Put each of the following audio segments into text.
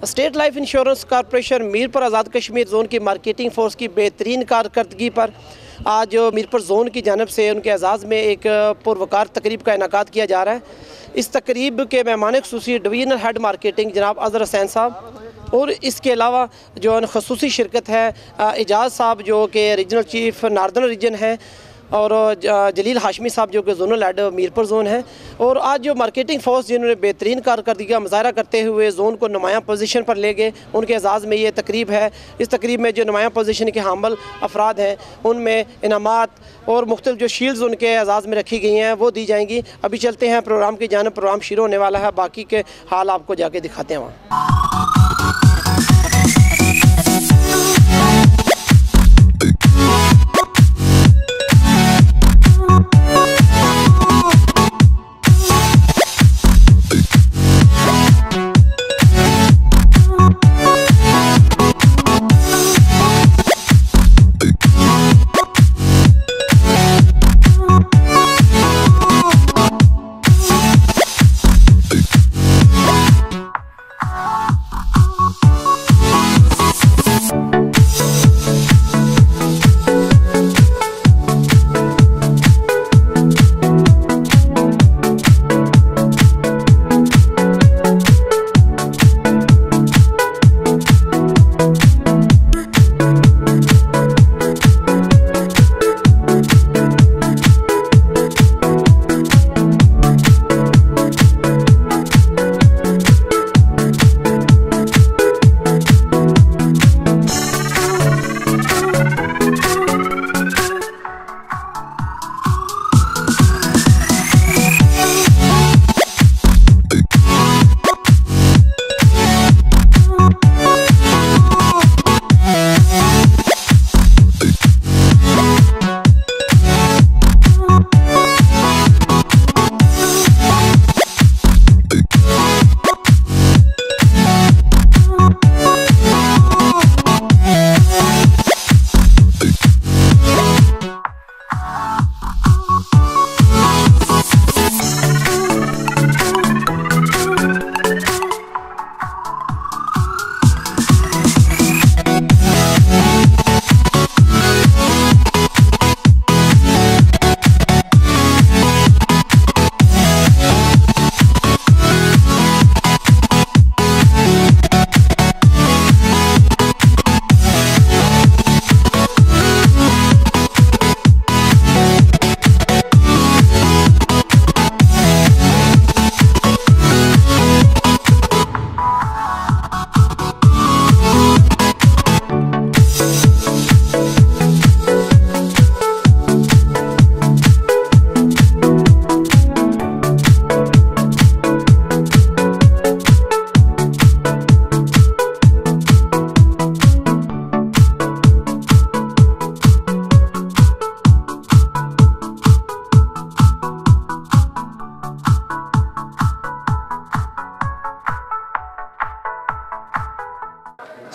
State life insurance corporation Mirpur Azad Kashmir zone की marketing force की बेहतरीन कारकर्दगी पर आज मीरपुर जोन की जानब से उनके एजाज़ में एक पुरवकार तकरीब का इनेकाद किया जा रहा है। इस तकरीब के मेहमान ख़ुसूसी डिवीजनल हेड मार्केटिंग जनाब अज़हर हुसैन साहब और इसके अलावा जो ख़ुसूसी शिरकत है एजाज़ साहब जो कि रीजनल चीफ नार्दर्न रीजन है और जलील हाशमी साहब जो कि जोनल हेड मीरपुर जोन है। और आज जो मार्केटिंग फोर्स जिन्होंने बेहतरीन कारकर्दगी का मुजाहरा करते हुए जोन को नुमायाँ पोजीशन पर ले गए, उनके एजाज़ में ये तकरीब है। इस तकरीब में जो नुमायाँ पोजीशन के हामिल अफराद हैं उनमें इनामात और मुख्तलिफ जो शील्ड्स उनके एजाज़ में रखी गई हैं वो दी जाएंगी। अभी चलते हैं प्रोग्राम की जानिब, प्रोग्राम शुरू होने वाला है, बाकी के हाल आपको जाके दिखाते हैं वहाँ।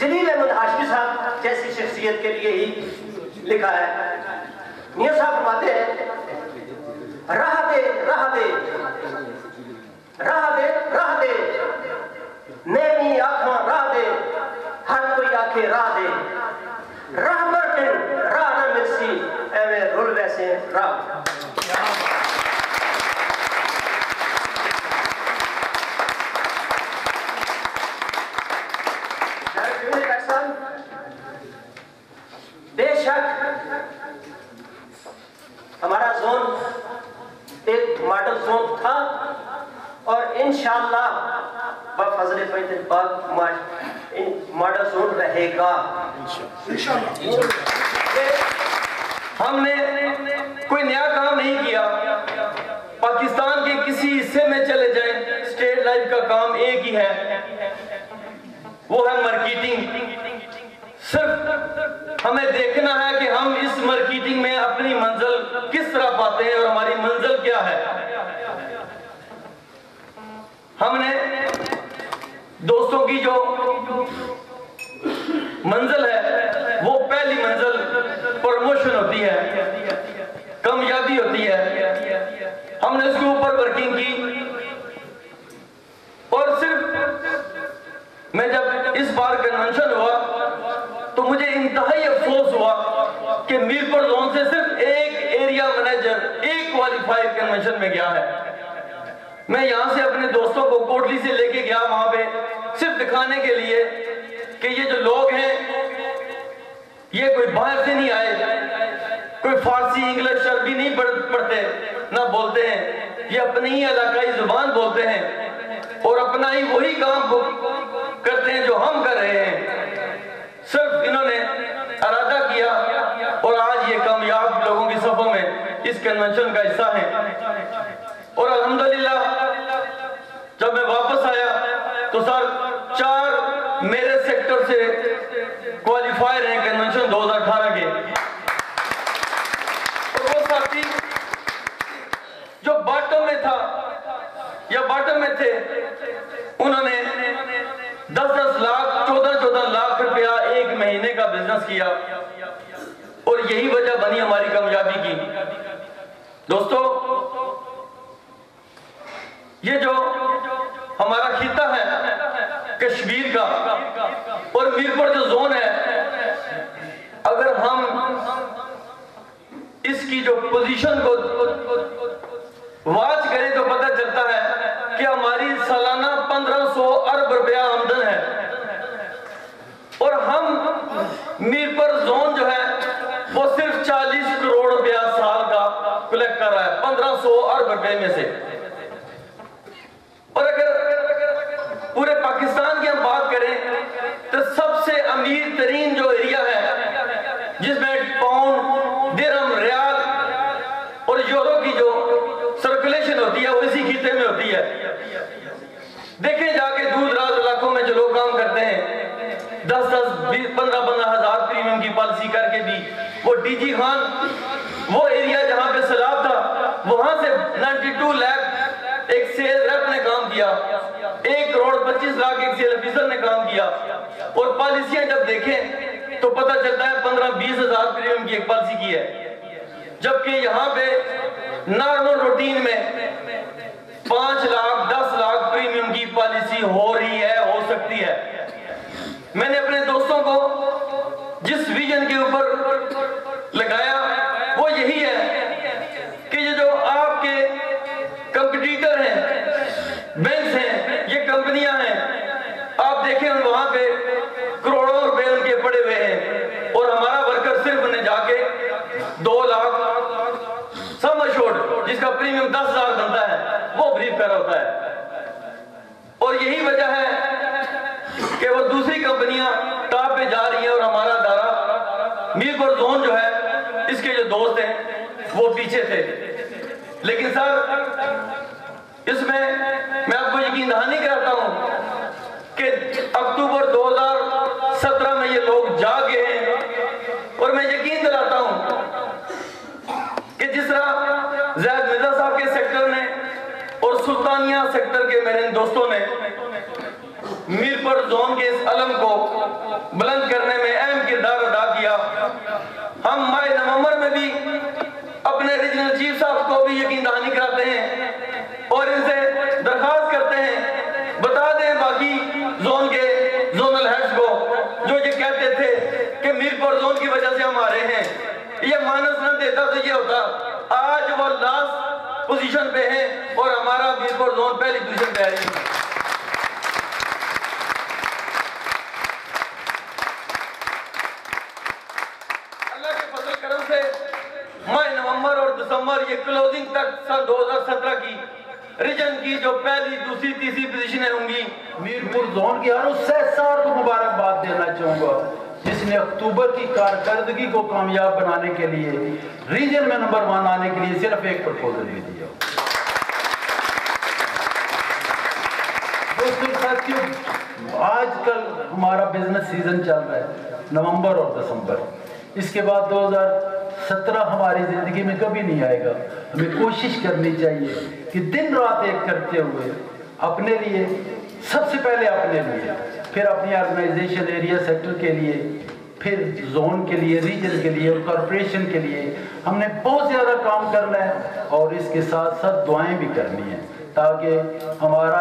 जलील हाशमी साहब जैसी शख्सियत के लिए ही लिखा है। मियां साहब फरमाते हैं, राह दे राह दे राह दे राह दे, नैनी आँखां राह दे, हर कोई आखे राह दे, राह बरकन राह न मिलसी एवे रुल वैसे राह। बेशक हमारा जोन एक मॉडल जोन था और इंशाअल्लाह बफज़ल पैदल पाक मॉडल जोन रहेगा इंशाअल्लाह। हमने कोई नया काम नहीं किया, पाकिस्तान के किसी हिस्से में चले जाएं, स्टेट लाइफ का काम एक ही है, वो है मार्केटिंग। सिर्फ हमें देखना है कि हम इस मार्केटिंग में अपनी मंजिल किस तरह पाते हैं और हमारी मंजिल क्या है। हमने दोस्तों की जो मंजिल है वो पहली मंजिल प्रमोशन होती है, कामयाबी होती है। हमने उसके ऊपर वर्किंग की और सिर्फ मैं जब इस बार कन्वेंशन हुआ तो मुझे इंतहाई अफसोस हुआ कि मीरपुर जोन से सिर्फ एक एरिया मैनेजर एक क्वालिफाइड कन्वेंशन में गया है। मैं यहां से अपने दोस्तों को कोटली से लेके गया वहां पे सिर्फ दिखाने के लिए कि ये जो लोग हैं ये कोई बाहर से नहीं आए, कोई फारसी इंग्लिश अरबी नहीं पढ़ते ना बोलते हैं, ये अपनी ही इलाकाई जुबान बोलते हैं और अपना ही वही काम करते हैं जो हम कर रहे हैं। सिर्फ इन्होंने इरादा किया और आज ये कामयाब लोगों की सफों में इस कन्वेंशन का हिस्सा है। और अल्हम्दुलिल्लाह जब मैं वापस आया तो सर 4 मेरे सेक्टर से क्वालिफायर हैं कन्वेंशन 2018 के। और वो साथी जो बॉटम में था या बॉटम में थे, उन्होंने 10-10 लाख 14-14 लाख रुपया एक महीने का बिजनेस किया और यही वजह बनी हमारी कामयाबी की। दोस्तों, ये जो हमारा खिता है कश्मीर का और मीरपुर जो जोन है, अगर हम इसकी जो पोजीशन को वॉच करें तो पता चलता है कि हमारी सालाना 1500 अरब रुपया आमदन है और हम मीरपुर जोन जो है वो सिर्फ 40 करोड़ रुपया साल का कलेक्ट कर रहा है 1500 अरब रुपए में से। और अगर पूरे पाकिस्तान की हम बात करें तो सबसे अमीर तरीन जो एरिया है जिसमें पाउंड, दिरहम, रियाल और यूरो की जो सर्कुलेशन होती है वो इसी खिते में होती है। देखें जाके दूर दराज इलाकों में जो लोग काम करते हैं 10-10, 15-15 हजार प्रीमियम की पॉलिसी करके भी वो डीजी खान वो एरिया जहां पे सैलाब था वहां से 92 लाख एक सेल रेप ने काम किया, 1 करोड़ 25 लाख एक सेल ऑफिसर ने काम किया। और पॉलिसियां जब देखें तो पता चलता है 15-20 हजार प्रीमियम की एक पॉलिसी की है, जबकि यहाँ पे नॉर्मल रूटीन में 5 लाख 10 लाख प्रीमियम की पॉलिसी हो रही है, हो सकती है। मैंने अपने दोस्तों को जिस विजन के ऊपर लगाया वो यही है कि ये जो आपके कंपटीटर हैं, बैंक्स हैं, ये कंपनियां हैं, आप देखें वहां पे करोड़ों रुपए उनके पड़े हुए हैं और हमारा वर्कर सिर्फ उन्हें जाके 2 लाख सम अश्योर्ड जिसका प्रीमियम 10,000 बनता है वो ब्रीफ कर होता है। और यही वजह है कि वो दूसरी कंपनियां टॉप पे जा रही है और हमारा दारा मीरपुर जोन जो है इसके जो दोस्त हैं वो पीछे थे। लेकिन सर इसमें मैं आपको यकीन दहानी कराता हूं कि अक्टूबर 2017 में ये लोग जागे हैं और मैं यकीन दिलाता हूं कि जिस तरह ज़ैद मिर्जा साहब के सेक्टर ने और सुल्तानिया सेक्टर के मेरे दोस्तों ने मीरपुर जोन के इस अलम को बुलंद करने में अहम किरदार अदा किया, हम माह नवंबर में भी अपने रीजनल चीफ साहब को भी यकीन दहानी कराते हैं और इनसे दरखास्त करते हैं बता दें बाकी जोन के जोनल हेड्स को जो ये कहते थे कि मीरपुर जोन की वजह से हम आ रहे हैं, ये मानस न देता तो ये होता। आज वो लास्ट पोजीशन पे है और हमारा मीरपुर जोन पहली पोजीशन पे है। माह नवंबर और दिसंबर ये क्लोजिंग तक सन 2017 की रीजन की जो पहली, दूसरी, तीसरी पोजीशनें होंगी। मीरपुर जोन के हर उस सहसार को मुबारकबाद देना चाहूंगा जिसने अक्टूबर की कारकर्दगी को कामयाब बनाने के लिए रीजन में नंबर 1 आने के लिए सिर्फ एक प्रपोजल दे दिया। दोस्तों साथियों, आजकल हमारा बिजनेस सीजन चल रहा है नवंबर और दिसंबर, इसके बाद 2017 हमारी जिंदगी में कभी नहीं आएगा। हमें कोशिश करनी चाहिए कि दिन रात एक करते हुए अपने लिए, सबसे पहले अपने लिए, फिर अपनी ऑर्गेनाइजेशन एरिया सेक्टर के लिए, फिर जोन के लिए, रीजन के लिए और कॉरपोरेशन के लिए हमने बहुत ज़्यादा काम करना है और इसके साथ साथ दुआएं भी करनी है ताकि हमारा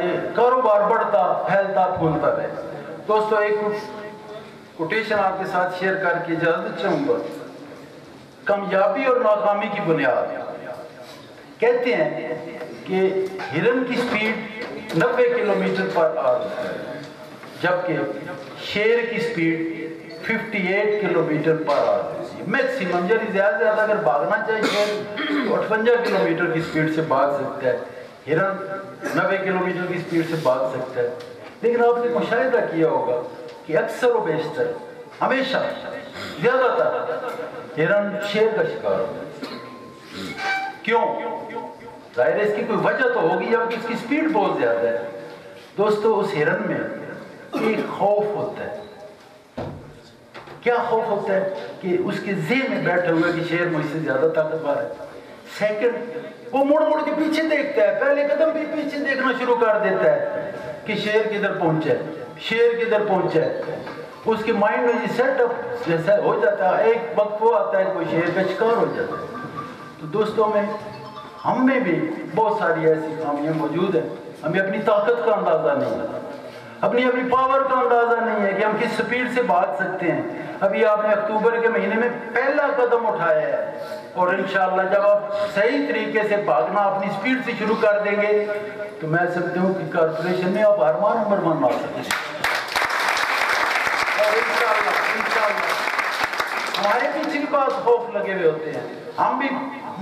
ये कारोबार बढ़ता फैलता फूलता रहे। दोस्तों एक कोटेशन आपके साथ शेयर करके इजाजत चाहूंगा। कामयाबी और नाकामी की बुनियाद, कहते हैं कि हिरन की स्पीड 90 किलोमीटर पर आवर है, जबकि शेर की स्पीड 58 किलोमीटर पर आवर है मैक्सिमम। यानी ज़्यादा से ज़्यादा अगर भागना चाहिए तो 58 किलोमीटर की स्पीड से भाग सकता है, हिरन 90 किलोमीटर की स्पीड से भाग सकता है। लेकिन आपने मुशाहिदा किया होगा कि अक्सर व बेशतर, हमेशा, ज़्यादातर हिरन शेर का शिकार होता है। क्यों? जाहिर है इसकी कोई वजह तो होगी, जबकि इसकी स्पीड बहुत ज़्यादा है। दोस्तों उस हिरन में एक खौफ होता है। क्या खौफ होता है? कि उसके ज़हन में बैठा हुआ कि शेर मुझसे ज़्यादा ताकतवर है। सेकंड, वो मुड़ मुड़ के पीछे देखता है, पहले कदम भी पीछे देखना शुरू कर देता है कि शेर किधर पहुंचा है, शेर किधर पहुंचा है। उसके माइंड में ये सेटअप जैसा हो जाता है। एक वक्त वो आता है कोई शेर का शिकार हो जाता है। तो दोस्तों हम में भी बहुत सारी ऐसी खामियां मौजूद हैं। हमें अपनी ताकत का अंदाज़ा नहीं है, अपनी पावर का अंदाज़ा नहीं है कि हम किस स्पीड से भाग सकते हैं। अभी आपने अक्टूबर के महीने में पहला कदम उठाया है और इंशाअल्लाह जब आप सही तरीके से भागना अपनी स्पीड से शुरू कर देंगे तो मैं समझता हूँ कि कॉर्पोरेशन में आप हर नंबर वन ला सकते हैं। और इंशाअल्लाह हमारे पीछे भी बहुत खौफ लगे हुए होते हैं, हम भी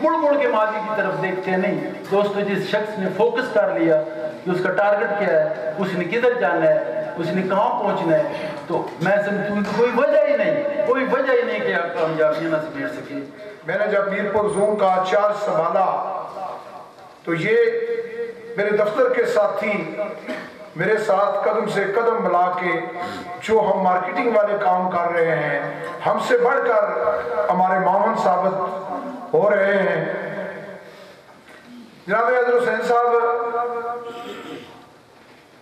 मुड़ मुड़ के माजी की तरफ देखते हैं। नहीं दोस्तों, जिस शख्स ने फोकस कर लिया कि उसका टारगेट क्या है, उसने किधर जाना है, उसने कहाँ पहुँचना है, तो मैं समझता हूँ कोई वजह ही नहीं कि आप कामयाबियाँ ना समेट सके। मैंने जब मीरपुर जोन का चार्ज संभाला तो ये मेरे दफ्तर के साथी मेरे साथ कदम से कदम मिला के जो हम मार्केटिंग वाले काम कर रहे हैं, हमसे बढ़कर हमारे मामन साबित हो रहे हैं। जनाब अदर हुसैन साहब,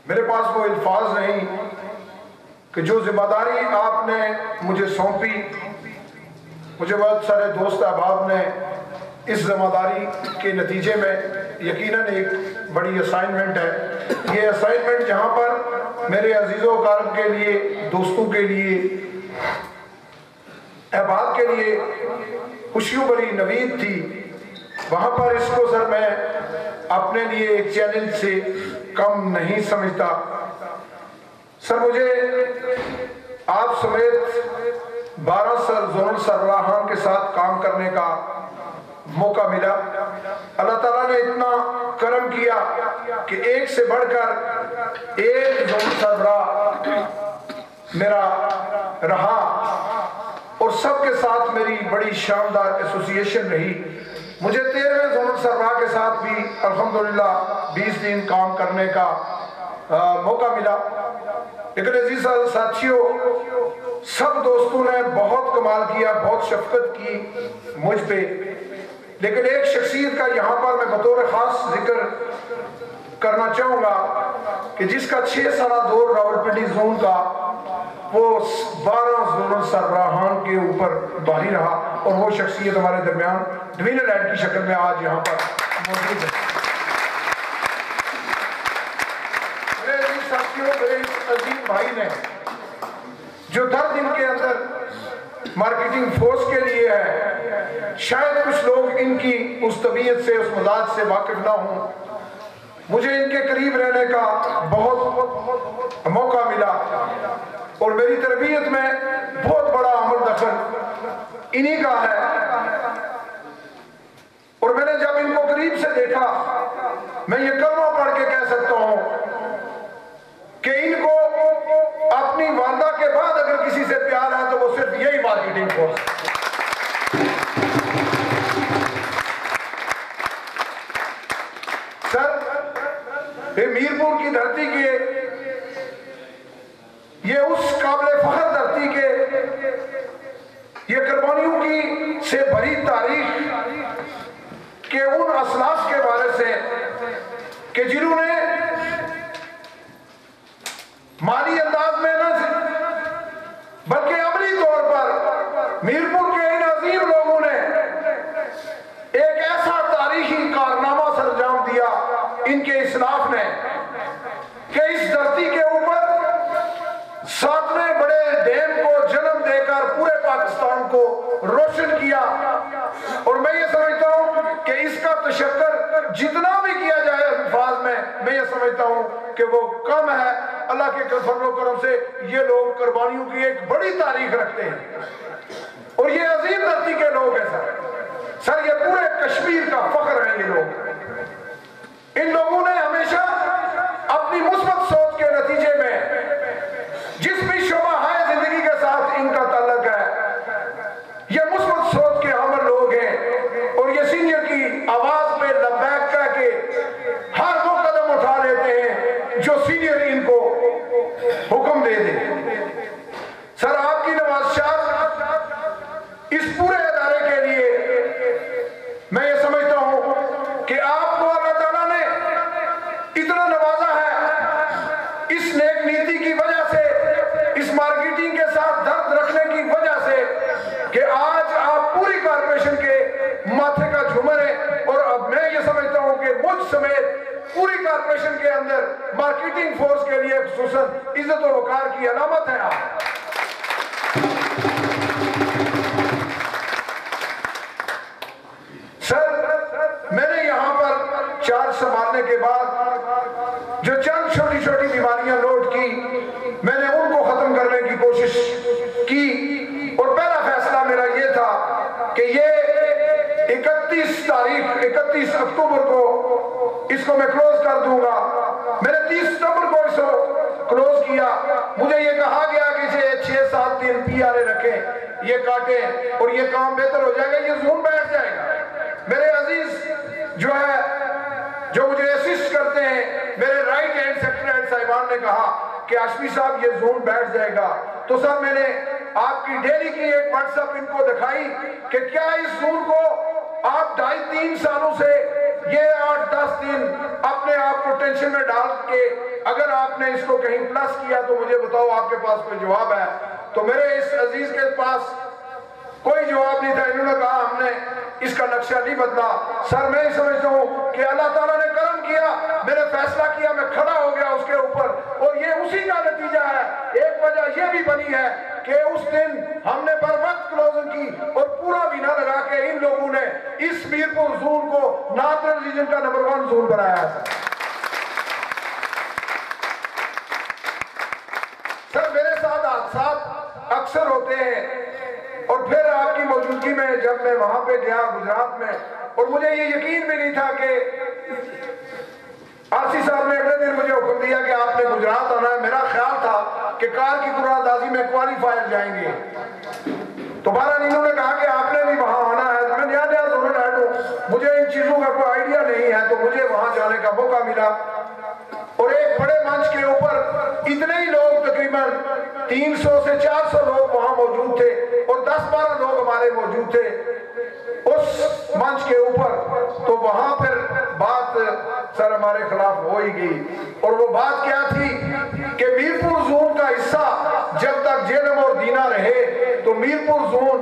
मेरे पास वो अल्फाज नहीं कि जो जिम्मेदारी आपने मुझे सौंपी, मुझे बहुत सारे दोस्त अहबाब ने इस जिम्मेदारी के नतीजे में यकीनन एक बड़ी असाइनमेंट है। ये असाइनमेंट जहाँ पर मेरे अजीज़ों कारब के लिए, दोस्तों के लिए, अहबाब के लिए खुशियों भरी नवीद थी, वहाँ पर इसको सर मैं अपने लिए एक चैलेंज से कम नहीं समझता। सर मुझे आप समेत 12 जोनल सरबराहान के साथ काम करने का मौका मिला। अल्लाह ताला ने इतना करम किया कि एक से बढ़कर एक जोनल सरबराह मेरा रहा और सबके साथ मेरी बड़ी शानदार एसोसिएशन रही। मुझे 13वें जोनल सरबराह के साथ भी अल्हम्दुलिल्लाह 20 दिन काम करने का मौका मिला। लेकिन अजीज साथियों, सब दोस्तों ने बहुत कमाल किया, बहुत शफकत की मुझ पे। लेकिन एक शख्सियत का यहाँ पर मैं बतौर खास जिक्र करना चाहूँगा कि जिसका 6 साल दौर रावलपिंडी जोन का वो 12 जोनल सरबराहान के ऊपर बारी रहा और वो शख्सियत हमारे दरमियान डिवीजनल हेड की शक्ल में आज यहाँ पर मौजूद है। मेरे साथियों, मेरे अजीम भाई ने जो 10 दिन के अंदर मार्केटिंग फोर्स के लिए है, शायद कुछ लोग इनकी उस तबीयत से, उस मजाज से वाकिफ ना हो। मुझे इनके करीब रहने का बहुत मौका मिला और मेरी तरबियत में बहुत बड़ा अमल दखल इन्हीं का है। और मैंने जब इनको करीब से देखा, मैं ये कलमा पढ़ के कह सकता हूं कि इनको अपनी वालदा के बाद अगर किसी से प्यार है तो वो सिर्फ यही मार्केटिंग फोर्स। सर, ये मीरपुर की धरती के, ये उस काबिल फख्र धरती के, ये कुर्बानियों की से भरी तारीख के उन असलाफ के बारे से कि जिन्होंने माली अंदाज में न बल्कि अमली तौर पर मीरपुर के इन अजीम लोगों ने एक ऐसा तारीखी कारनामा सरंजाम दिया इनके इस्लाफ ने कि इस धरती के ऊपर 7वें बड़े डैम को जन्म देकर पूरे पाकिस्तान को रोशन किया। और मैं ये समझता हूं कि इसका तशक्कर जितना भी किया जाए अल्फाज में, मैं ये समझता हूं कि वो कम है। अल्लाह के फजल करम से ये लोग कुर्बानियों की एक बड़ी तारीख रखते हैं और ये अजीम धरती के लोग हैं सर, ये पूरे कश्मीर का फख्र है। ये लोग, इन लोगों ने हमेशा अपनी मुस्बत सोच के नतीजे में जिस भी शोबा है जिंदगी के साथ इनका ताल्लुक है, ये मुस्बत सोच के अमल लोग हैं और ये सीनियर की आवाज पे लब्बैक कह के हर वो कदम उठा लेते हैं जो सीनियर इनको हुक्म दे दे। सर, आपकी नवाज़शात इस पूरे अदारे के लिए मैं ये समझता हूं कि आपको अल्लाह ताला ने इतना नवाजा है इस नेक नीति की वजह से, इस मार्केटिंग के साथ दर्द रखने की वजह से कि आज आप पूरी कॉर्पोरेशन के माथे का झूमर है। और अब मैं ये समझता हूं कि मुझ समेत पूरी कॉर्पोरेशन के अंदर मार्केटिंग फोर्स के लिए खुसूसन इज्जत और वकार की अलामत है आप। सर, मैंने यहां पर चार्ज संभालने के बाद जो चंद छोटी छोटी बीमारियां नोट की, मैंने उनको खत्म करने की कोशिश की और पहला फैसला मेरा ये था कि ये 31 अक्टूबर को इसको मैं क्लोज कर दूंगा। मैंने 30 सितंबर को इसको क्लोज किया। मुझे ये कहा गया कि इसे 6-7 दिन पीआरए रखें, ये काटें और ये काम बेहतर हो जाएगा, ये जून बैठ जाएगा। मेरे अजीज जो है, जो मुझे असिस्ट करते हैं, मेरे राइट हैंड सेक्रेटरी साहिबान ने कहा कि आशमी साहब ये जोन बैठ जाएगा। तो सर, मैंने आपकी डेली की एक व्हाट्सएप इनको दिखाई कि क्या इस जोन को आप 2.5-3 सालों से ये 8-10 दिन अपने आप को टेंशन में डाल के अगर आपने इसको कहीं प्लस किया तो मुझे बताओ, आपके पास कोई जवाब है? तो मेरे इस अजीज के पास कोई जवाब नहीं था। इन्होंने कहा हमने इसका नक्शा नहीं बदला। सर, मैं समझता हूं कि अल्लाह ताला ने करम किया, मैंने फैसला किया, मैं खड़ा हो गया उसके ऊपर और ये उसी का नतीजा है। एक वजह ये भी बनी है कि उस दिन हमने बर वक्त क्लोजिंग की और पूरा महीना लगा के इन लोगों ने इस मीरपुर जोन को नादर रीजन का नंबर 1 जोन बनाया है। सर, मेरे साथ हादसात अक्सर होते हैं और फिर आपकी मौजूदगी में जब मैं वहां पे गया गुजरात में, और मुझे ये यकीन भी नहीं था कि आरसी साहब ने अगले दिन मुझे हुक्म दिया कि आपने गुजरात आना है। मेरा ख्याल था कि कार की कुरानंदाजी में क्वालिफायर जाएंगे, तो बहरहाल इन्होंने कहा कि आपने भी वहां आना है। तो मैं नया जोनल हेड हूं, मुझे इन चीजों का कोई आइडिया नहीं है, तो मुझे वहां जाने का मौका मिला और एक बड़े मंच के ऊपर इतने ही लोग, तकरीबन 300 से 400 लोग वहां मौजूद थे और 10-12 लोग हमारे मौजूद थे उस मंच के ऊपर। तो वहां फिर बात सर हमारे खिलाफ हो ही गई और वो बात क्या थी कि मीरपुर जोन का हिस्सा जब तक जेलम और दीना रहे तो मीरपुर जोन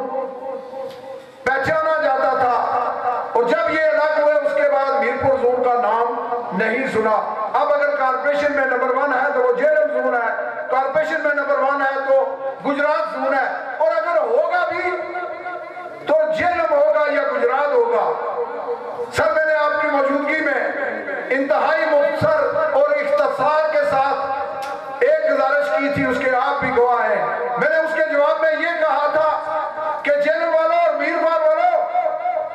पहचाना जाता था और जब ये अलग हुए उसके बाद मीरपुर जोन का नाम नहीं सुना। अब अगर कॉर्पोरेशन में नंबर 1 है तो वो जेलम जोन है, कॉर्पोरेशन में नंबर 1 है तो गुजरात जोन है, और अगर होगा भी तो जेलम होगा या गुजरात होगा। सर, मैंने आपकी मौजूदगी में इंतहाई मुख्तसर और इख्तिसार के साथ एक गुजारिश की थी, उसके आप भी गवाह हैं। मैंने उसके जवाब में ये कहा था कि जेलम वालों और मीरपुर वालों,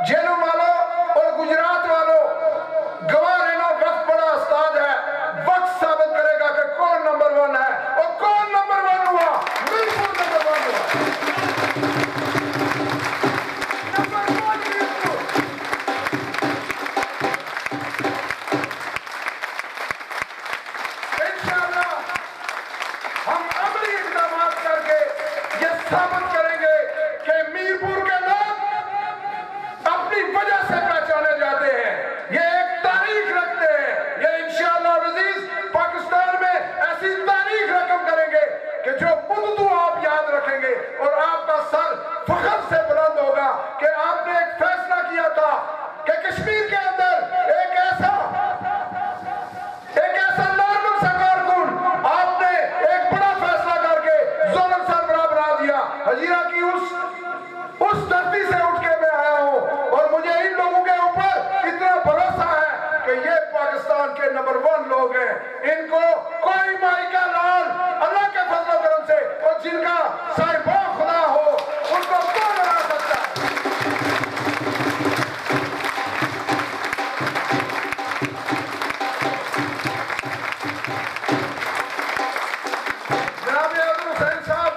जेलम वालों और गुजरात वालों, गवाह रहना वक्त बड़ा उस्ताद है, वक्त साबित करेगा कि कौन नंबर 1 है और कौन नंबर 1 हुआ। मीरपुर नंबर 1 हुआ। साबित करेंगे कि मीरपुर के लोग अपनी वजह से पहचाने जाते हैं, ये एक तारीख रखते हैं। ये इंशाअल्लाह अज़ीज पाकिस्तान में ऐसी तारीख रकम करेंगे कि जो मुद्दू आप याद रखेंगे और आपका सर फख्र से बुलंद होगा कि आपने एक फैसला किया था कि कश्मीर के अंदर एक ऐसा नॉर्मल सा कारकुन आपने एक बड़ा फैसला करके साहिब वो खुदा हो, उनको कौन हरा सकता है? जनाब अब्दुल हुसैन साहब,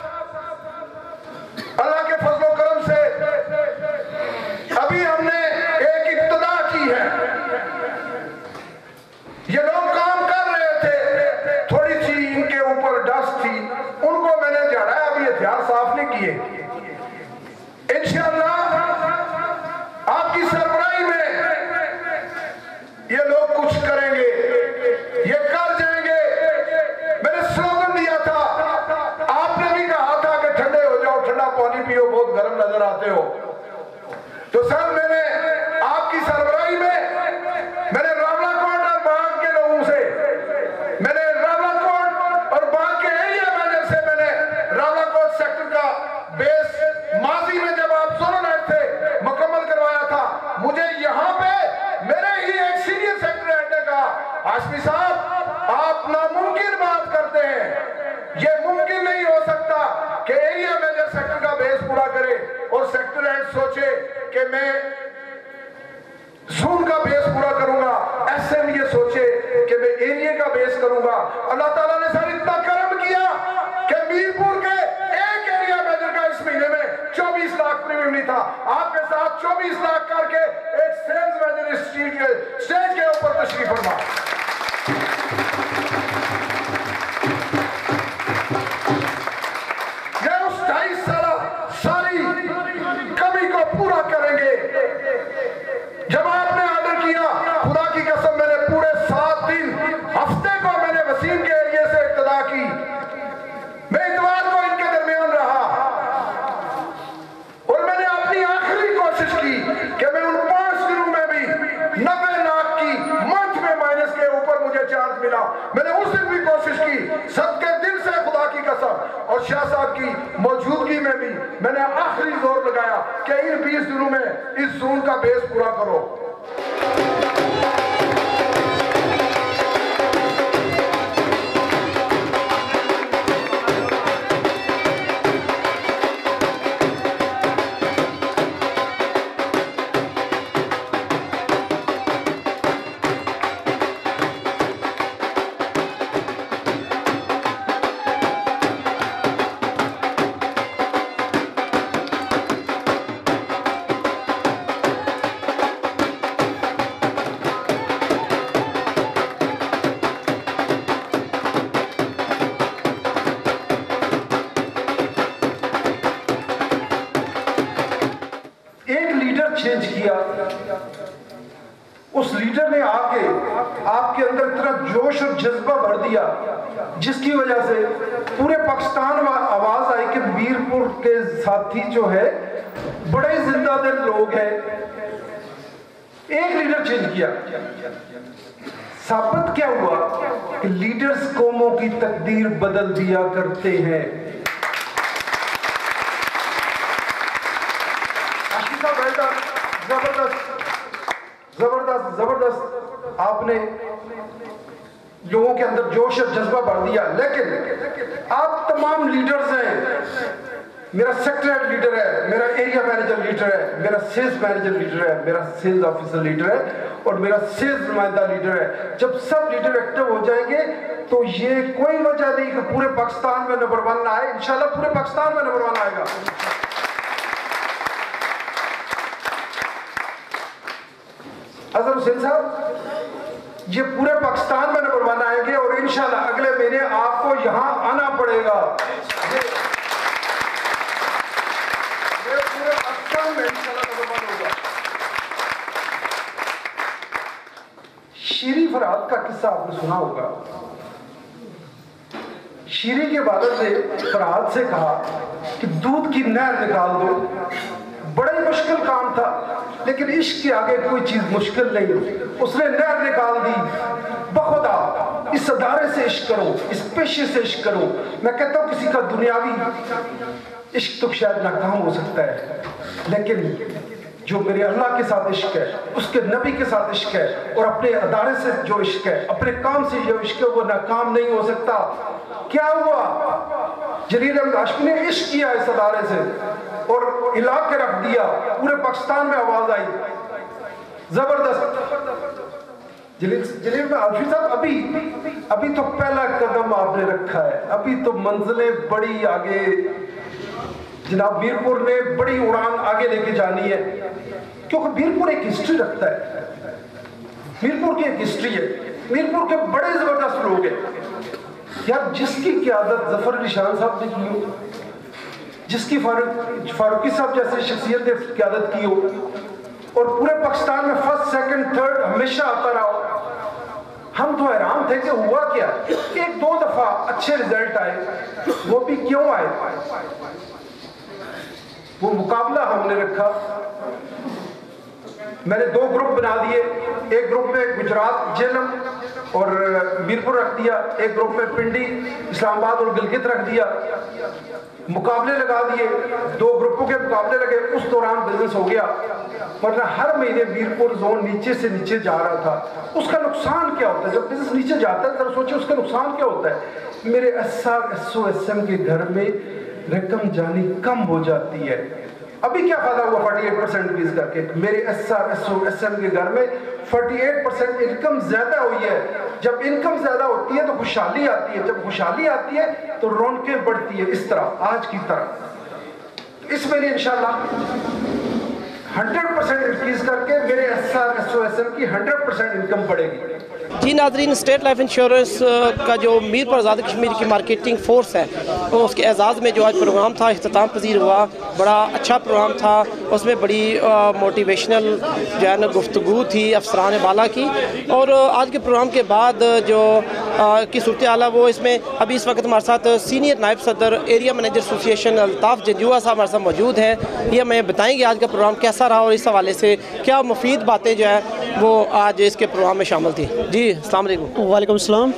अल्लाह के फजलो करम से अभी हमने एक इब्तिदा की है। ये लोग काम कर रहे थे, थोड़ी सी इनके ऊपर डस्ट थी, उनको मैंने झाड़ा, अभी हथियार साफ नहीं किए। इंशाअल्लाह आपकी सरबराही में ये लोग कुछ करेंगे, ये कर जाएंगे। मैंने स्लोगन दिया था, आपने भी कहा था कि ठंडे हो जाओ, ठंडा पानी पियो, बहुत गर्म नजर आते हो। तो सर मैंने आपकी सरबराही में मैंने रावलाकोट और बाग के लोगों से, मैंने रावलाकोट और बाग के एरिया मैनेजर से मैंने रावलाकोट सेक्टर का बेस माजी में जब आप जोनल थे मुकम्मल करवाया था। मुझे यहाँ पे मेरे ही एक सीनियर सेक्टर हेड ने कहा, हाशमी साहब आप नामुमकिन बात करते हैं, ये मुमकिन नहीं हो सकता कि एरिया मैनेजर सेक्टर का बेस पूरा करे और सेक्टर हेड सोचे कि मैं जोन का बेस पूरा करूंगा, एसएम ये सोचे कि मैं एरिया का बेस करूंगा। अल्लाह ताला ने सर इतना करम किया कि मीरपुर के एक एरिया मैनेजर का इस महीने में 24 लाख प्रीमियम नहीं था। आपके साथ 24 लाख करके एक सेल्स मैनेजर स्टेज के ऊपर तशरीफ फरमा। ये उस 2.5 साल सारी कमी को पूरा करेंगे। जब आपने ऑर्डर किया, खुदा की कसम मैंने पूरे 7 दिन हफ्ते को मैंने वसीम के एरिया से इब्तिदा की। मैं इतवार को इनके दरमियान रहा और मैंने अपनी आखिरी कोशिश की कि मैं उन 5 दिनों में भी 90 लाख की मंथ में माइनस के ऊपर मुझे चार्ज मिला। मैंने उस दिन भी कोशिश की, सबके दिल से खुदा की कसम, और शाह साहब की मौजूदगी में भी मैंने आखिरी जोर लगाया कि इन 20 दिनों में इस जोन का बेस पूरा करो। चेंज किया, उस लीडर ने आके आपके अंदर इतना जोश और जज्बा भर दिया जिसकी वजह से पूरे पाकिस्तान में आवाज आई कि मीरपुर के साथी जो है बड़े जिंदा दिल लोग हैं। एक लीडर चेंज किया, साबित क्या हुआ कि लीडर्स कौमों की तकदीर बदल दिया करते हैं। जबरदस्त आपने लोगों के अंदर जोश और जज्बा भर दिया। लेकिन आप तमाम लीडर्स हैं, मेरा सेक्रेटरी लीडर है, मेरा एरिया मैनेजर लीडर है, मेरा सेल्स मैनेजर लीडर है, मेरा सेल्स ऑफिसर लीडर है और मेरा सेल्स नुमाइंदा लीडर है। जब सब लीडर एक्टिव हो जाएंगे तो ये कोई वजह नहीं कि पूरे पाकिस्तान में नंबर 1 आए। इंशाल्लाह पूरे पाकिस्तान में नंबर 1 आएगा। अजहर हुसैन साहब, ये पूरे पाकिस्तान में नंबर 1 आएंगे और इंशाल्लाह अगले महीने आपको यहां आना पड़ेगा। ये पूरे पाकिस्तान में इंशाल्लाह नंबर 1 होगा। शीरी फरहाद का किस्सा आपने सुना होगा। शीरी के वालिद ने फरहाद से कहा कि दूध की नहर निकाल दो। बड़ा ही मुश्किल काम था, लेकिन इश्क के आगे कोई चीज मुश्किल नहीं। उसने नहर निकाल दी। बखुदा इस अदारे से इश्क करो, इस पेशे से इश्क करो। मैं कहता हूं किसी का दुनियावी इश्क तो शायद नाकाम हो सकता है, लेकिन जो मेरे अल्लाह के साथ इश्क है, उसके नबी के साथ इश्क है और अपने अदारे से जो इश्क है, अपने काम से जो इश्क है, वो नाकाम नहीं हो सकता। क्या हुआ जलील अहमद हाशमी ने इश्क किया इस अदारे से और हिला के रख दिया, पूरे पाकिस्तान में आवाज आई जबरदस्त। जलील हाशमी साहब अभी तो पहला कदम आपने रखा है, अभी तो मंजिलें बड़ी आगे जनाब मीरपुर ने बड़ी उड़ान आगे लेके जानी है, क्योंकि मीरपुर एक हिस्ट्री रखता है, मीरपुर की एक हिस्ट्री है, मीरपुर के बड़े जबरदस्त लोग हैं यार, जिसकी क़यादत ज़फ़र अली शाह साहब ने की हो, जिसकी फारूकी साहब जैसे शख्सियत ने क़यादत की हो, और पूरे पाकिस्तान में फर्स्ट सेकंड थर्ड हमेशा आता रहा। हम तो हैरान थे कि हुआ क्या, एक दो दफा अच्छे रिजल्ट आए, वो भी क्यों आए? वो मुकाबला हमने रखा, मैंने दो ग्रुप बना दिए, एक ग्रुप में गुजरात झेलम और मीरपुर रख दिया, एक ग्रुप में पिंडी इस्लामाबाद और गिलगित रख दिया, मुकाबले लगा दिए, दो ग्रुपों के मुकाबले लगे, उस दौरान बिजनेस हो गया। वरना हर महीने मीरपुर जोन नीचे से नीचे जा रहा था। उसका नुकसान क्या होता है जब बिजनेस नीचे जाता है? जरा सोचिए उसका नुकसान क्या होता है। मेरे SRSOSM के घर में रकम जानी कम हो जाती है। अभी क्या फायदा हुआ 48% फीस करके? मेरे SRSOSM के घर में 48% इनकम ज्यादा हुई है। जब इनकम ज्यादा होती है तो खुशहाली आती है, जब खुशहाली आती है तो रौनकें बढ़ती है, इस तरह आज की तरह। इस महीने इंशाल्लाह 100% इंक्रीज करके मेरे SRSOSM की 100% इनकम बढ़ेगी। जी नाज़रीन, स्टेट लाइफ इंश्योरेंस का जो मीरपुर आज़ाद कश्मीर की मार्केटिंग फोर्स है, तो उसके एजाज़ में जो आज प्रोग्राम था इख्तिताम पजीर हुआ, बड़ा अच्छा प्रोग्राम था। उसमें बड़ी मोटिवेशनल जो है ना गुफ्तगू थी अफसरान बाला की। और आज के प्रोग्राम के बाद जो की सूरत हाल है वो इसमें अभी इस वक्त हमारे साथ सीनियर नायब सदर area manager association Altaf Janjua साहब हमारे साथ मौजूद हैं। ये हमें बताएंगे आज का प्रोग्राम कैसा रहा और इस हवाले से क्या मुफीद बातें जो है वो आज इसके प्रोग्राम में शामिल थी। जी अस्सलाम वालेकुम। वालेकुम अस्सलाम।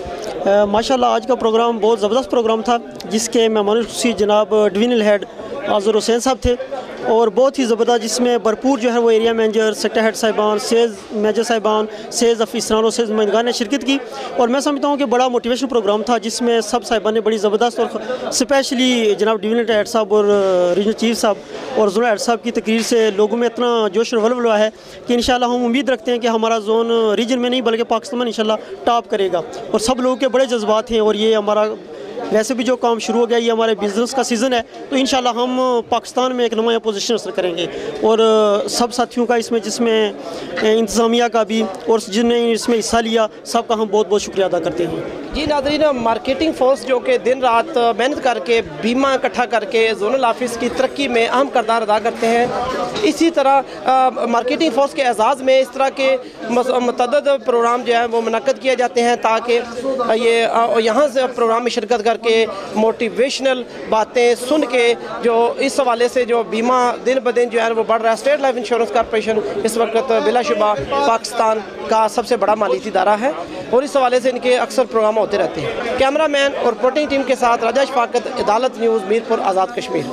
माशाल्लाह आज का प्रोग्राम बहुत ज़बरदस्त प्रोग्राम था, जिसके मेहमान खुसूसी जनाब डिवीजनल हेड आज़र हुसैन साहब थे और बहुत ही ज़बरदस्त, जिसमें भरपूर जो है वो एरिया मैनेजर, सेक्टर हेड साहिबान, सेल्स मैनेजर साहिबान, सेल्स अफसरान और सेल्स नुमाइंदगान ने शिरकत की। और मैं समझता हूँ कि बड़ा मोटिवेशन प्रोग्राम था, जिसमें सब साहिबान ने बड़ी ज़बरदस्त और स्पेशली जनाब डिवीजनल हेड साहब और रीजनल चीफ साहब और जोनल हेड साहब की तकरीर से लोगों में इतना जोश और वल्वला है कि इंशाल्लाह हम उम्मीद रखते हैं कि हमारा जोन रीजन में नहीं बल्कि पाकिस्तान में इंशाल्लाह टॉप करेगा। और सब लोगों के बड़े जज्बात हैं और ये हमारा वैसे भी जो काम शुरू हो गया, ये हमारे बिज़नेस का सीज़न है, तो इंशाल्लाह हम पाकिस्तान में एक नुमाया पोजीशन हासिल करेंगे। और सब साथियों का इसमें, जिसमें इंतज़ामिया का भी और जिन्होंने इसमें हिस्सा लिया, सबका हम बहुत बहुत शुक्रिया अदा करते हैं। जी नाज़रीन, मार्केटिंग फोर्स जो कि दिन रात मेहनत करके बीमा इकट्ठा करके जोनल ऑफिस की तरक्की में अहम किरदार अदा करते हैं, इसी तरह मार्केटिंग फोर्स के एजाज़ में इस तरह के मतअद्दिद प्रोग्राम जो है वो मुनक्किद किए जाते हैं, ताकि ये यहाँ से प्रोग्राम में शिरकत करके मोटिवेशनल बातें सुन के जो इस हवाले से जो बीमा दिन ब दिन जो है वो बढ़ रहा है। स्टेट लाइफ इंश्योरेंस कॉर्पोरेशन इस वक्त बिलाशुबा पाकिस्तान का सबसे बड़ा मालियाती इदारा है और इस हवाले से इनके अक्सर प्रोग्राम होते रहते हैं। कैमरा मैन और रिपोर्टिंग टीम के साथ राजा शफाकत, अदालत न्यूज़, मीरपुर, आज़ाद कश्मीर।